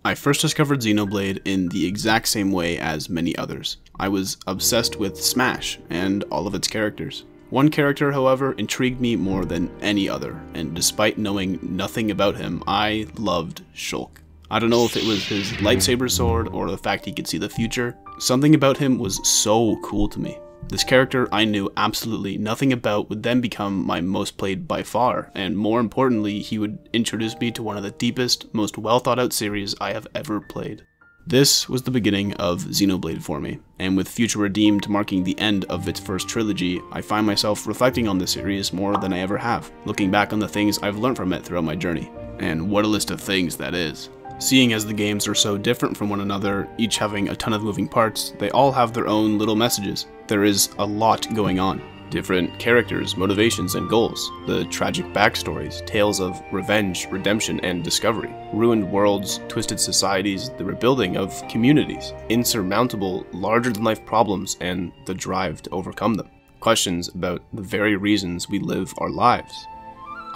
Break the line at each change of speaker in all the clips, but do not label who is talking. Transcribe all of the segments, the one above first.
I first discovered Xenoblade in the exact same way as many others. I was obsessed with Smash and all of its characters. One character, however, intrigued me more than any other, and despite knowing nothing about him, I loved Shulk. I don't know if it was his lightsaber sword or the fact he could see the future. Something about him was so cool to me. This character I knew absolutely nothing about would then become my most played by far, and more importantly, he would introduce me to one of the deepest, most well thought out series I have ever played. This was the beginning of Xenoblade for me, and with Future Redeemed marking the end of its first trilogy, I find myself reflecting on the series more than I ever have, looking back on the things I've learned from it throughout my journey. And what a list of things that is. Seeing as the games are so different from one another, each having a ton of moving parts, they all have their own little messages. There is a lot going on. Different characters, motivations, and goals. The tragic backstories, tales of revenge, redemption, and discovery. Ruined worlds, twisted societies, the rebuilding of communities. Insurmountable, larger-than-life problems, and the drive to overcome them. Questions about the very reasons we live our lives.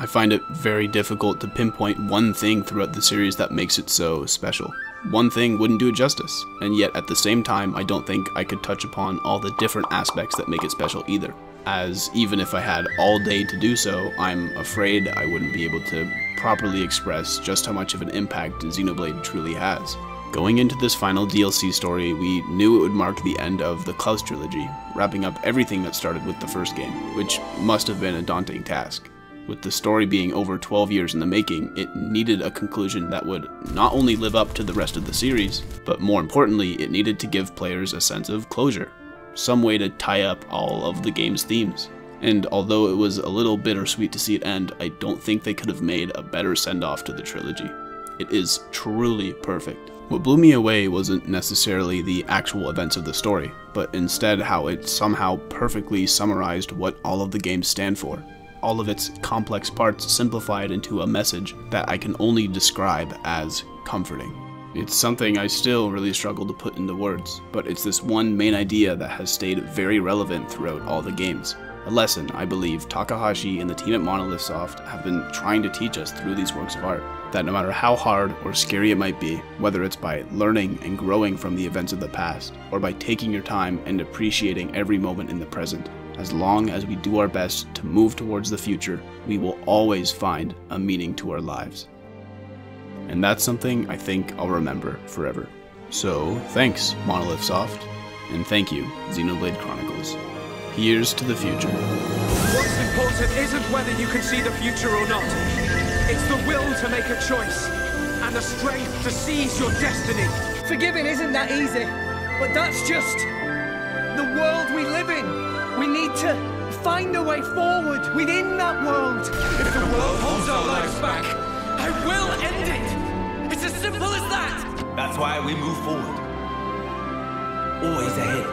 I find it very difficult to pinpoint one thing throughout the series that makes it so special. One thing wouldn't do it justice, and yet at the same time I don't think I could touch upon all the different aspects that make it special either, as even if I had all day to do so, I'm afraid I wouldn't be able to properly express just how much of an impact Xenoblade truly has. Going into this final DLC story, we knew it would mark the end of the Klaus trilogy, wrapping up everything that started with the first game, which must have been a daunting task. With the story being over 12 years in the making, it needed a conclusion that would not only live up to the rest of the series, but more importantly, it needed to give players a sense of closure. Some way to tie up all of the game's themes. And although it was a little bittersweet to see it end, I don't think they could have made a better send-off to the trilogy. It is truly perfect. What blew me away wasn't necessarily the actual events of the story, but instead how it somehow perfectly summarized what all of the games stand for. All of its complex parts simplified into a message that I can only describe as comforting. It's something I still really struggle to put into words, but it's this one main idea that has stayed very relevant throughout all the games. A lesson I believe Takahashi and the team at Monolith Soft have been trying to teach us through these works of art. That no matter how hard or scary it might be, whether it's by learning and growing from the events of the past, or by taking your time and appreciating every moment in the present, as long as we do our best to move towards the future, we will always find a meaning to our lives. And that's something I think I'll remember forever. So, thanks, Monolith Soft, and thank you, Xenoblade Chronicles. Here's to the future.
What's important isn't whether you can see the future or not. It's the will to make a choice, and the strength to seize your destiny.
Forgiving isn't that easy, but that's just the world we live in. We need to find a way forward within that world.
If the world holds our lives back, I will end it. It's as simple as that.
That's why we move forward. Always ahead.